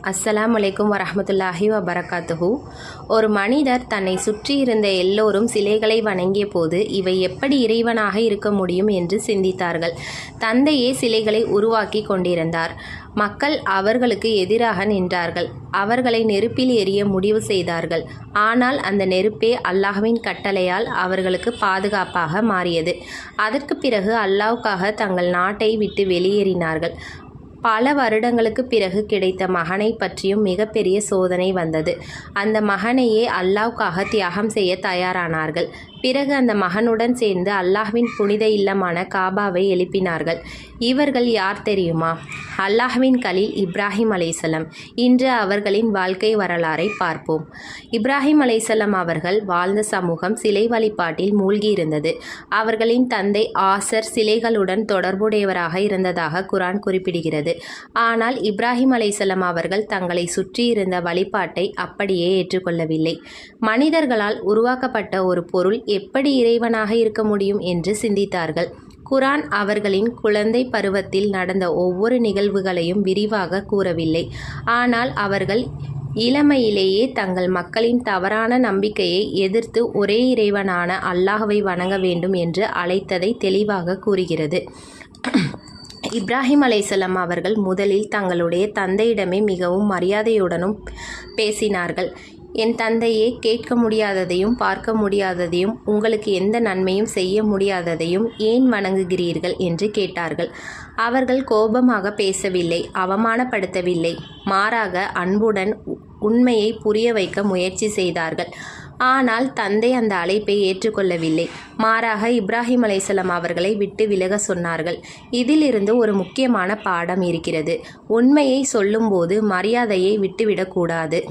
அஸ்ஸலாமு அலைக்கும் வரஹ்மத்துல்லாஹி வபரகாத்துஹு. ஒரு மனிதர் தன்னை சுற்றி இருந்த எல்லோரும் சிலைகளை வணங்கிய போது இவை எப்படி இறைவனாக இருக்க முடியும் என்று சிந்தித்தார்கள். தந்தையே சிலைகளை உருவாக்கி கொண்டிருந்தார். மக்கள் அவர்களுக்கு எதிராக நின்றார்கள். அவர்களை நெருப்பில் எறிய முடிவு செய்தார்கள். ஆனால் அந்த நெருப்பே அல்லாஹ்வின் கட்டளையால் அவர்களுக்கு பாதுகாப்பாக மாறியது. அதற்கு பிறகு அல்லாஹ்வுக்காக தங்கள் நாட்டை விட்டு வெளியேறினார்கள். பல வருடங்களுக்கு பிறகு கிடைத்த மகனை பற்றியும் மிகப்பெரிய சோதனை வந்தது. அந்த மகனையே அல்லாஹ்வுக்காக தியாகம் செய்ய தயாரானார்கள். பிறகு அந்த மகனுடன் சேர்ந்து அல்லாஹ்வின் புனித இல்லமான காபாவை எழுப்பினார்கள். இவர்கள் யார் தெரியுமா? அல்லாஹ்வின் கலீல் இப்ராஹிம் அலைஹிஸ்ஸலாம். இன்று அவர்களின் வாழ்க்கை வரலாறை பார்ப்போம். இப்ராஹிம் அலைஹிஸ்ஸலாம் அவர்கள் வாழ்ந்த சமூகம் சிலை வழிபாட்டில் மூழ்கி இருந்தது. அவர்களின் தந்தை ஆசர் சிலைகளுடன் தொடர்புடையவராக இருந்ததாக குர்ஆன் குறிப்பிடுகிறது. ஆனால் இப்ராஹிம் அலைஹிஸ்ஸலாம் அவர்கள் தங்களை சுற்றி இருந்த வழிபாட்டை அப்படியே ஏற்றுக்கொள்ளவில்லை. மனிதர்களால் உருவாக்கப்பட்ட ஒரு பொருள் எப்படி இறைவனாக இருக்க முடியும் என்று சிந்தித்தார்கள். குர்ஆன் அவர்களின் குழந்தை பருவத்தில் நடந்த ஒவ்வொரு நிகழ்வுகளையும் விரிவாக கூறவில்லை. ஆனால் அவர்கள் இளமையிலேயே தங்கள் மக்களின் தவறான நம்பிக்கையை எதிர்த்து ஒரே இறைவனான அல்லாஹ்வை வணங்க வேண்டும் என்று அழைத்ததை தெளிவாக கூறுகிறது. இப்ராஹிம் அலைஹிஸ்ஸலாம் அவர்கள் முதலில் தங்களுடைய தந்தையிடமே மிகவும் மரியாதையுடனும் பேசினார்கள். என் தந்தையே, கேட்க முடியாததையும் பார்க்க முடியாததையும் உங்களுக்கு எந்த நன்மையும் செய்ய முடியாததையும் ஏன் வணங்குகிறீர்கள் என்று கேட்டார்கள். அவர்கள் கோபமாக பேசவில்லை, அவமானப்படுத்தவில்லை. மாறாக அன்புடன் உண்மையை புரிய வைக்க முயற்சி செய்தார்கள். ஆனால் தந்தை அந்த அழைப்பை ஏற்றுக்கொள்ளவில்லை. மாறாக இப்ராஹிம் அலைஹிஸ்ஸலாம் அவர்களை விட்டு விலக சொன்னார்கள். இதிலிருந்து ஒரு முக்கியமான பாடம் இருக்கிறது. உண்மையை சொல்லும்போது மரியாதையை விட்டுவிடக்கூடாது.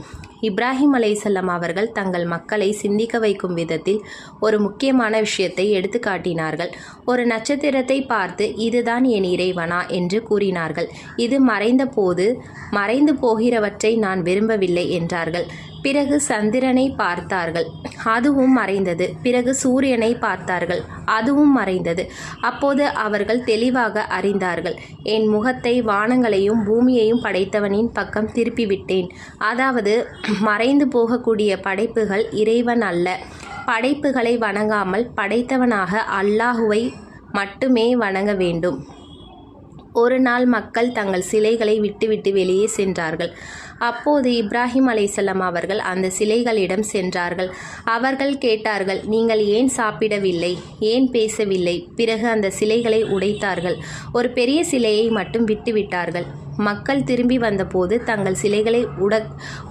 இப்ராஹிம் அலைஹிஸ்ஸலாம் அவர்கள் தங்கள் மக்களை சிந்திக்க வைக்கும் விதத்தில் ஒரு முக்கியமான விஷயத்தை எடுத்து காட்டினார்கள். ஒரு நட்சத்திரத்தை பார்த்து இதுதான் என் இறைவனா என்று கூறினார்கள். இது மறைந்து போகிறவற்றை நான் விரும்பவில்லை என்றார்கள். பிறகு சந்திரனை பார்த்தார்கள், அதுவும் மறைந்தது. பிறகு சூரியனை பார்த்தார்கள், அதுவும் மறைந்தது. அப்போது அவர்கள் தெளிவாக அறிந்தார்கள், என் முகத்தை வானங்களையும் பூமியையும் படைத்தவனின் பக்கம் திருப்பிவிட்டேன். அதாவது மறைந்து போகக்கூடிய படைப்புகள் இறைவன் அல்ல. படைப்புகளை வணங்காமல் படைத்தவனாக அல்லாஹுவை மட்டுமே வணங்க வேண்டும். ஒரு நாள் மக்கள் தங்கள் சிலைகளை விட்டுவிட்டு வெளியே சென்றார்கள். அப்போது இப்ராஹிம் அலைஹிஸ்ஸலாம் அவர்கள் அந்த சிலைகளிடம் சென்றார்கள். அவர்கள் கேட்டார்கள், நீங்கள் ஏன் சாப்பிடவில்லை, ஏன் பேசவில்லை? பிறகு அந்த சிலைகளை உடைத்தார்கள். ஒரு பெரிய சிலையை மட்டும் விட்டுவிட்டார்கள். மக்கள் திரும்பி வந்தபோது தங்கள் சிலைகளை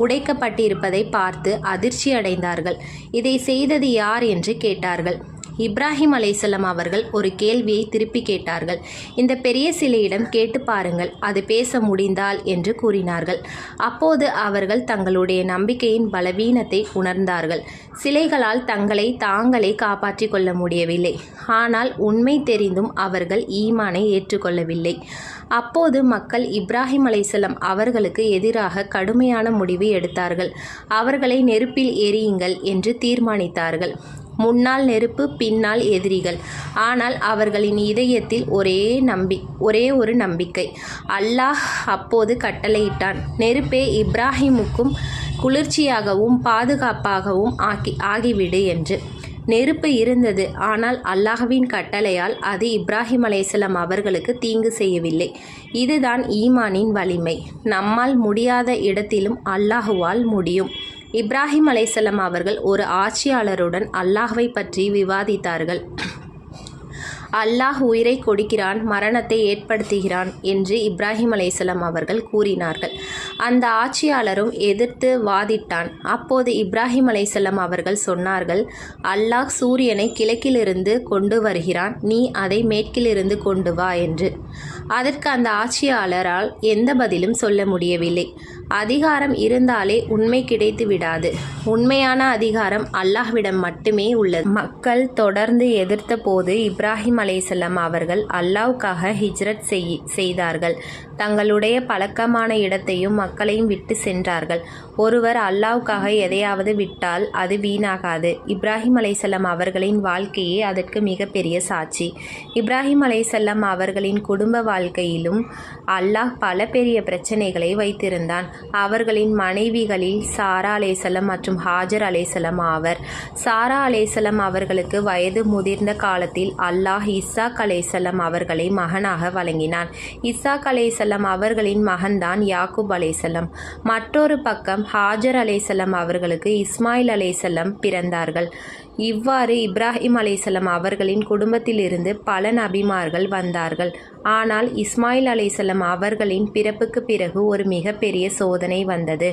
உடைக்கப்பட்டிருப்பதை பார்த்து அதிர்ச்சி அடைந்தார்கள். இதை செய்தது யார் என்று கேட்டார்கள். இப்ராஹிம் அலைஹிஸ்ஸலாம் அவர்கள் ஒரு கேள்வியை திருப்பி கேட்டார்கள். இந்த பெரிய சிலையிடம் கேட்டு பாருங்கள், அது பேச முடிந்தால் என்று கூறினார்கள். அப்போது அவர்கள் தங்களுடைய நம்பிக்கையின் பலவீனத்தை உணர்ந்தார்கள். சிலைகளால் தங்களை தாங்களே காப்பாற்றிக் கொள்ள முடியவில்லை. ஆனால் உண்மை தெரிந்தும் அவர்கள் ஈமானை ஏற்றுக்கொள்ளவில்லை. அப்போது மக்கள் இப்ராஹிம் அலைஹிஸ்ஸலாம் அவர்களுக்கு எதிராக கடுமையான முடிவு எடுத்தார்கள். அவர்களை நெருப்பில் எரியுங்கள் என்று தீர்மானித்தார்கள். முன்னால் நெருப்பு, பின்னால் எதிரிகள். ஆனால் அவர்களின் இதயத்தில் ஒரே ஒரு நம்பிக்கை. அல்லாஹ் அப்போது கட்டளையிட்டான், நெருப்பே இப்ராஹிமுக்கும் குளிர்ச்சியாகவும் பாதுகாப்பாகவும் ஆகிவிடு என்று. நெருப்பு இருந்தது. ஆனால் அல்லாஹ்வின் கட்டளையால் அது இப்ராஹிம் அலைஹிஸ்ஸலாம் அவர்களுக்கு தீங்கு செய்யவில்லை. இதுதான் ஈமானின் வலிமை. நம்மால் முடியாத இடத்திலும் அல்லாஹுவால் முடியும். இப்ராஹிம் அலைஹிஸ்ஸலாம் அவர்கள் ஒரு ஆட்சியாளருடன் அல்லாஹ்வை பற்றி விவாதித்தார்கள். அல்லாஹ் உயிரை கொடுக்கிறான், மரணத்தை ஏற்படுத்துகிறான் என்று இப்ராஹிம் அலைஹிஸ்ஸலாம் அவர்கள் கூறினார்கள். அந்த ஆட்சியாளரும் எதிர்த்து வாதிட்டான். அப்போது இப்ராஹிம் அலைஹிஸ்ஸலாம் அவர்கள் சொன்னார்கள், அல்லாஹ் சூரியனை கிழக்கிலிருந்து கொண்டு வருகிறான், நீ அதை மேற்கிலிருந்து கொண்டு வா என்று. அதற்கு அந்த ஆட்சியாளரால் எந்த பதிலும் சொல்ல முடியவில்லை. அதிகாரம் இருந்தாலே உண்மை கிடைத்து விடாது. உண்மையான அதிகாரம் அல்லாஹ்விடம் மட்டுமே உள்ளது. மக்கள் தொடர்ந்து எதிர்த்த போது இப்ராஹிம் அலைஹிஸ்ஸலாம் அவர்கள் அல்லாஹ்வுக்காக ஹிஜ்ரத் செய்தார்கள். தங்களுடைய பழக்கமான இடத்தையும் மக்களையும் விட்டு சென்றார்கள். ஒருவர் அல்லாஹ்வுக்காக எதையாவது விட்டால் அது வீணாகாது. இப்ராஹிம் அலைஹிஸ்ஸலாம் அவர்களின் வாழ்க்கையே அதற்கு மிகப்பெரிய சாட்சி. இப்ராஹிம் அலைஹிஸ்ஸலாம் அவர்களின் குடும்ப வாழ்க்கையிலும் அல்லாஹ் பல பெரிய பிரச்சனைகளை வைத்திருந்தான். அவர்களின் மனைவிகளில் சாரா அலைஹிஸ்ஸலாம் மற்றும் ஹாஜர் அலைஹிஸ்ஸலாம் ஆவர். சாரா அலைஹிஸ்ஸலாம் அவர்களுக்கு வயது முதிர்ந்த காலத்தில் அல்லாஹ் இஸ்ஸாக் அலைஹிஸ்ஸலாம் அவர்களை மகனாக வழங்கினான். இஸ்ஸாக் அலைஹிஸ்ஸலாம் அவர்களின் மகன்தான் யாக்கூப் அலைஹிஸ்ஸலாம். மற்றொரு பக்கம் ஹாஜர் அலைஹிஸ்ஸலாம் அவர்களுக்கு இஸ்மாயில் அலைஹிஸ்ஸலாம் பிறந்தார்கள். இவ்வாறு இப்ராஹிம் அலைஹிஸ்ஸலாம் அவர்களின் குடும்பத்திலிருந்து பல நபிமார்கள் வந்தார்கள். ஆனால் இஸ்மாயில் அலைஹிஸ்ஸலாம் அவர்களின் பிறப்புக்கு பிறகு ஒரு மிகப்பெரிய சோதனை வந்தது.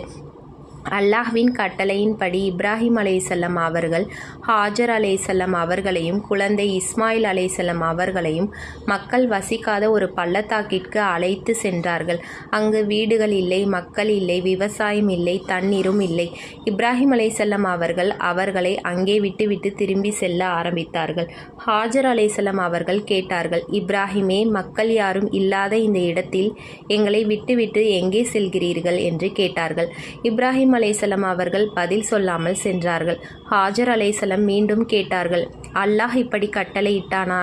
அல்லாஹ்வின் கட்டளையின்படி இப்ராஹிம் அலைஹிஸ்ஸலாம் அவர்கள் ஹாஜர் அலைஹிஸ்ஸலாம் அவர்களையும் குழந்தை இஸ்மாயில் அலைஹிஸ்ஸலாம் அவர்களையும் மக்கள் வசிக்காத ஒரு பள்ளத்தாக்கிற்கு அழைத்து சென்றார்கள். அங்கு வீடுகள் இல்லை, மக்கள் இல்லை, விவசாயம் இல்லை, தண்ணீரும் இல்லை. இப்ராஹிம் அலைஹிஸ்ஸலாம் அவர்கள் அவர்களை அங்கே விட்டுவிட்டு திரும்பி செல்ல ஆரம்பித்தார்கள். ஹாஜர் அலைஹிஸ்ஸலாம் அவர்கள் கேட்டார்கள், இப்ராஹிமே, மக்கள் யாரும் இல்லாத இந்த இடத்தில் எங்களை விட்டுவிட்டு எங்கே செல்கிறீர்கள் என்று கேட்டார்கள். இப்ராஹிம் அலைஹிஸ்ஸலாம் அவர்கள் பதில் சொல்லாமல் சென்றார்கள். ஹாஜர் அலைஹிஸ்ஸலாம் மீண்டும் கேட்டார்கள், அல்லாஹ் இப்படி கட்டளையிட்டானா?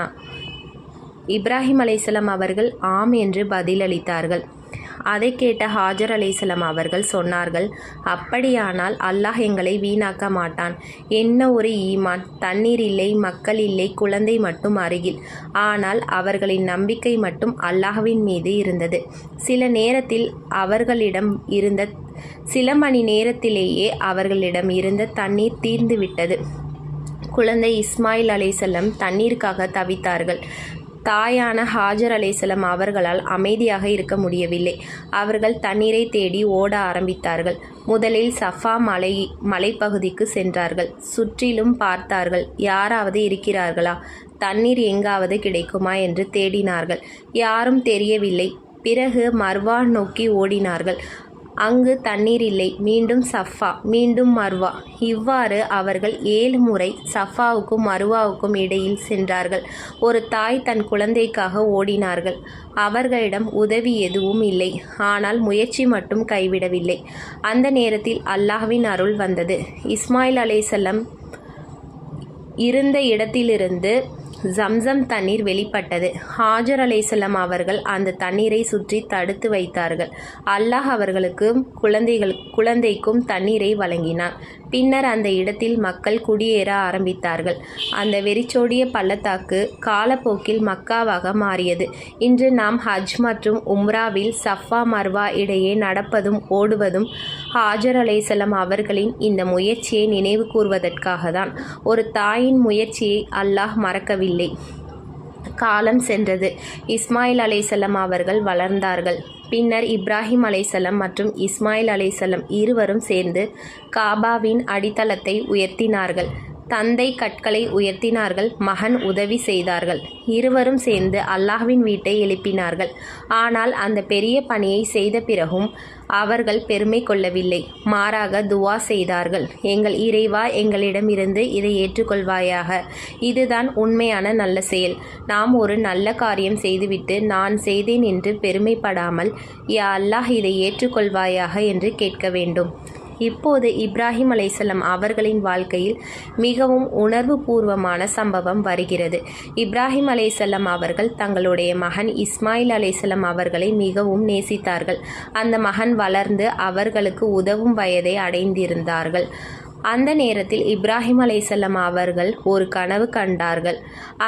இப்ராஹிம் அலைஹிஸ்ஸலாம் அவர்கள் ஆம் என்று பதிலளித்தார்கள். அதை கேட்ட ஹாஜர் அலைஹிஸ்ஸலாம் அவர்கள் சொன்னார்கள், அப்படியானால் அல்லாஹ் எங்களை வீணாக்க மாட்டான். என்ன ஒரு ஈமான்! தண்ணீர் இல்லை, மக்கள் இல்லை, குழந்தை மட்டும் அருகில். ஆனால் அவர்களின் நம்பிக்கை மட்டும் அல்லாஹ்வின் மீது இருந்தது. சில மணி நேரத்திலேயே அவர்களிடம் இருந்த தண்ணீர் தீர்ந்து விட்டது. குழந்தை இஸ்மாயில் அலைஹிஸ்ஸலாம் தண்ணீருக்காக தவித்தார்கள். தாயான ஹாஜர் அலைஹிஸ்ஸலாம் அவர்களால் அமைதியாக இருக்க முடியவில்லை. அவர்கள் தண்ணீரை தேடி ஓட ஆரம்பித்தார்கள். முதலில் சஃபா மலைப்பகுதிக்கு சென்றார்கள். சுற்றிலும் பார்த்தார்கள், யாராவது இருக்கிறார்களா, தண்ணீர் எங்காவது கிடைக்குமா என்று தேடினார்கள். யாரும் தெரியவில்லை. பிறகு மர்வா நோக்கி ஓடினார்கள். அங்கு தண்ணீர் இல்லை. மீண்டும் சஃபா, மீண்டும் மர்வா. இவ்வாறு அவர்கள் 7 முறை சஃபாவுக்கும் மர்வாவுக்கும் இடையில் சென்றார்கள். ஒரு தாய் தன் குழந்தைக்காக ஓடினார்கள். அவர்களிடம் உதவி எதுவும் இல்லை. ஆனால் முயற்சி மட்டும் கைவிடவில்லை. அந்த நேரத்தில் அல்லாஹ்வின் அருள் வந்தது. இஸ்மாயில் அலைஹிஸ்ஸலாம் இருந்த இடத்திலிருந்து ஜம்சம் தண்ணீர் வெளிப்பட்டது. ஹாஜர் அலைஹிஸ்ஸலாம் அவர்கள் அந்த தண்ணீரை சுற்றி தடுத்து வைத்தார்கள். அல்லாஹ் அவர்களுக்கும் குழந்தைக்கும் தண்ணீரை வழங்கினான். பின்னர் அந்த இடத்தில் மக்கள் குடியேற ஆரம்பித்தார்கள். அந்த வெறிச்சோடிய பள்ளத்தாக்கு காலப்போக்கில் மக்காவாக மாறியது. இன்று நாம் ஹஜ் மற்றும் உம்ராவில் சஃபா மர்வா இடையே நடப்பதும் ஓடுவதும் ஹாஜர் அலைஹிஸ்ஸலாம் அவர்களின் இந்த முயற்சியை நினைவு கூர்வதற்காக தான். ஒரு தாயின் முயற்சியை அல்லாஹ் மறக்கவில்லை. காலம் சென்றது. இஸ்மாயில் அலைஹிஸ்ஸலாம் அவர்கள் வளர்ந்தார்கள். பின்னர் இப்ராஹிம் அலைஹிஸ்ஸலாம் மற்றும் இஸ்மாயில் அலைஹிஸ்ஸலாம் இருவரும் சேர்ந்து காபாவின் அடித்தளத்தை உயர்த்தினார்கள். தந்தை கற்களை உயர்த்தினார்கள், மகன் உதவி செய்தார்கள். இருவரும் சேர்ந்து அல்லாஹ்வின் வீட்டை எழுப்பினார்கள். ஆனால் அந்த பெரிய பணியை செய்த பிறகும் அவர்கள் பெருமை கொள்ளவில்லை. மாறாக துவா செய்தார்கள், எங்கள் இறைவா, எங்களிடமிருந்து இதை ஏற்றுக்கொள்வாயாக. இதுதான் உண்மையான நல்ல செயல். நாம் ஒரு நல்ல காரியம் செய்துவிட்டு நான் செய்தேன் என்று பெருமைப்படாமல், யா அல்லாஹ், இதை ஏற்றுக்கொள்வாயாக என்று கேட்க வேண்டும். இப்போது இப்ராஹிம் அலைஹிஸ்ஸலாம் அவர்களின் வாழ்க்கையில் மிகவும் உணர்வு பூர்வமான சம்பவம் வருகிறது. இப்ராஹிம் அலைஹிஸ்ஸலாம் அவர்கள் தங்களுடைய மகன் இஸ்மாயில் அலைஹிஸ்ஸலாம் அவர்களை மிகவும் நேசித்தார்கள். அந்த மகன் வளர்ந்து அவர்களுக்கு உதவும் வயதை அடைந்திருந்தார்கள். அந்த நேரத்தில் இப்ராஹிம் அலைஹிஸ்ஸலாம் அவர்கள் ஒரு கனவு கண்டார்கள்.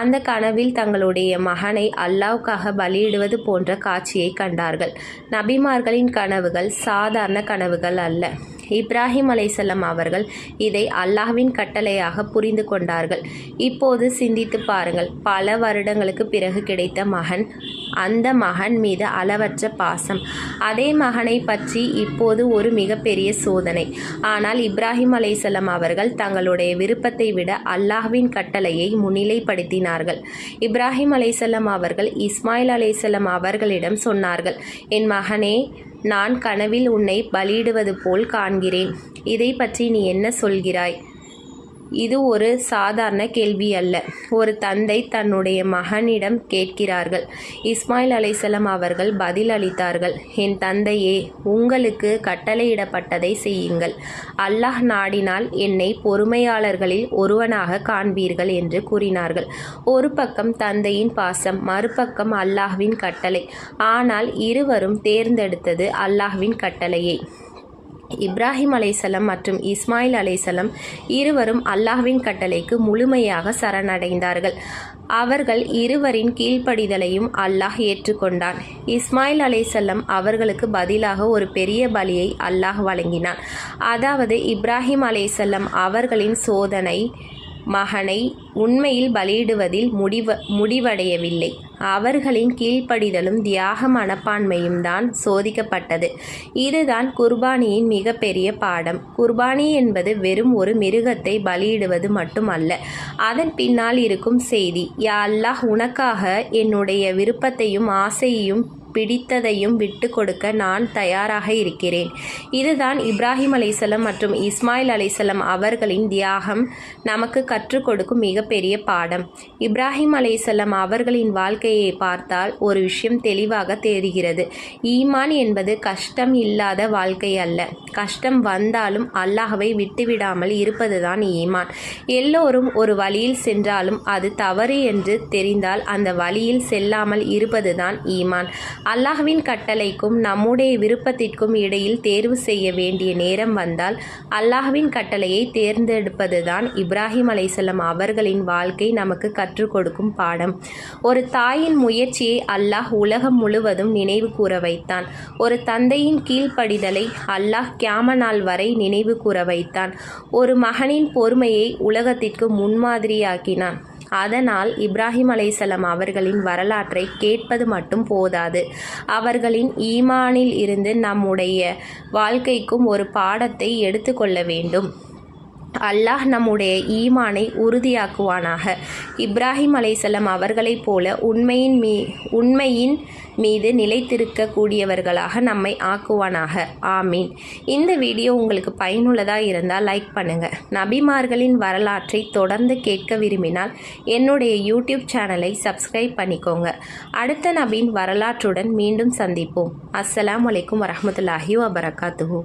அந்த கனவில் தங்களுடைய மகனை அல்லாஹ்வுக்காக பலியிடுவது போன்ற காட்சியை கண்டார்கள். நபிமார்களின் கனவுகள் சாதாரண கனவுகள் அல்ல. இப்ராஹிம் அலைஹிஸ்ஸலாம் அவர்கள் இதை அல்லாஹ்வின் கட்டளையாக புரிந்து கொண்டார்கள். இப்போது சிந்தித்து பாருங்கள், பல வருடங்களுக்கு பிறகு கிடைத்த மகன், அந்த மகன் மீது அளவற்ற பாசம். அதே மகனை பற்றி இப்போது ஒரு மிகப்பெரிய சோதனை. ஆனால் இப்ராஹிம் அலைஹிஸ்ஸலாம் அவர்கள் தங்களுடைய விருப்பத்தை விட அல்லாஹ்வின் கட்டளையை முன்னிலைப்படுத்தினார்கள். இப்ராஹிம் அலைஹிஸ்ஸலாம் அவர்கள் இஸ்மாயில் அலைஹிஸ்ஸலாம் அவர்களிடம் சொன்னார்கள், என் மகனே, நான் கனவில் உன்னை பலியிடுவது போல் காண்கிறேன். இதை பற்றி நீ என்ன சொல்கிறாய்? இது ஒரு சாதாரண கேள்வி அல்ல. ஒரு தந்தை தன்னுடைய மகனிடம் கேட்கிறார்கள். இஸ்மாயில் அலைஹிஸ்ஸலாம் அவர்கள் பதில் அளித்தார்கள், என் தந்தையே, உங்களுக்கு கட்டளையிடப்பட்டதை செய்யுங்கள். அல்லாஹ் நாடினால் என்னை பொறுமையாளர்களில் ஒருவனாக காண்பீர்கள் என்று கூறினார்கள். ஒரு பக்கம் தந்தையின் பாசம், மறுபக்கம் அல்லாஹ்வின் கட்டளை. ஆனால் இருவரும் தேர்ந்தெடுத்தது அல்லாஹ்வின் கட்டளையை. இப்ராஹிம் அலைஹிஸ்ஸலாம் மற்றும் இஸ்மாயில் அலைஹிஸ்ஸலாம் இருவரும் அல்லாஹ்வின் கட்டளைக்கு முழுமையாக சரணடைந்தார்கள். அவர்கள் இருவரின் கீழ்ப்படிதலையும் அல்லாஹ் ஏற்றுக்கொண்டான். இஸ்மாயில் அலைஹிஸ்ஸலாம் அவர்களுக்கு பதிலாக ஒரு பெரிய பலியை அல்லாஹ் வழங்கினான். அதாவது இப்ராஹிம் அலைஹிஸ்ஸலாம் அவர்களின் சோதனை மகனை உண்மையில் பலியிடுவதில் முடிவடையவில்லை. அவர்களின் கீழ்ப்படிதலும் தியாக மனப்பான்மையும் தான் சோதிக்கப்பட்டது. இதுதான் குர்பானியின் மிகப்பெரிய பாடம். குர்பானி என்பது வெறும் ஒரு மிருகத்தை பலியிடுவது மட்டுமல்ல, அதன் பின்னால் இருக்கும் செய்தி. யா அல்லாஹ், உனக்காக என்னுடைய விருப்பத்தையும் ஆசையையும் பிடித்ததையும் விட்டு கொடுக்க நான் தயாராக இருக்கிறேன். இதுதான் இப்ராஹிம் அலைஹிஸ்ஸலாம் மற்றும் இஸ்மாயில் அலைஹிஸ்ஸலாம் அவர்களின் தியாகம் நமக்கு கற்றுக் கொடுக்கும் மிகப்பெரிய பாடம். இப்ராஹிம் அலைஹிஸ்ஸலாம் அவர்களின் வாழ்க்கையை பார்த்தால் ஒரு விஷயம் தெளிவாக தெரிகிறது. ஈமான் என்பது கஷ்டம் இல்லாத வாழ்க்கை அல்ல. கஷ்டம் வந்தாலும் அல்லாஹ்வை விட்டுவிடாமல் இருப்பதுதான் ஈமான். எல்லோரும் ஒரு வழியில் சென்றாலும் அது தவறு என்று தெரிந்தால் அந்த வழியில் செல்லாமல் இருப்பதுதான் ஈமான். அல்லாஹ்வின் கட்டளைக்கும் நம்முடைய விருப்பத்திற்கும் இடையில் தேர்வு செய்ய வேண்டிய நேரம் வந்தால் அல்லாஹ்வின் கட்டளையை தேர்ந்தெடுப்பதுதான் இப்ராஹிம் அலைஹிஸ்ஸலாம் அவர்களின் வாழ்க்கை நமக்கு கற்றுக் கொடுக்கும் பாடம். ஒரு தாயின் முயற்சியை அல்லாஹ் உலகம் முழுவதும் நினைவு கூற வைத்தான். ஒரு தந்தையின் கீழ்ப்படிதலை அல்லாஹ் கியாம நாள் வரை நினைவு கூற வைத்தான். ஒரு மகனின் பொறுமையை உலகத்திற்கு முன்மாதிரியாக்கினான். அதனால் இப்ராஹிம் அலைஹிஸ்ஸலாம் அவர்களின் வரலாற்றை கேட்பது மட்டும் போதாது, அவர்களின் ஈமானில் இருந்து நம்முடைய வாழ்க்கைக்கும் ஒரு பாடத்தை எடுத்துக்கொள்ள வேண்டும். அல்லாஹ் நம்முடைய ஈமானை உறுதியாக்குவானாக. இப்ராஹிம் அலைஹிஸ்ஸலாம் அவர்களைப் போல உண்மையின் மீது நிலைத்திருக்கக்கூடியவர்களாக நம்மை ஆக்குவானாக. ஆமீன். இந்த வீடியோ உங்களுக்கு பயனுள்ளதாக இருந்தால் லைக் பண்ணுங்கள். நபிமார்களின் வரலாற்றை தொடர்ந்து கேட்க விரும்பினால் என்னுடைய யூடியூப் சேனலை சப்ஸ்கிரைப் பண்ணிக்கோங்க. அடுத்த நபியின் வரலாற்றுடன் மீண்டும் சந்திப்போம். அஸ்ஸலாமு அலைக்கும் வரஹ்மத்துல்லாஹி வபரகாத்துஹு.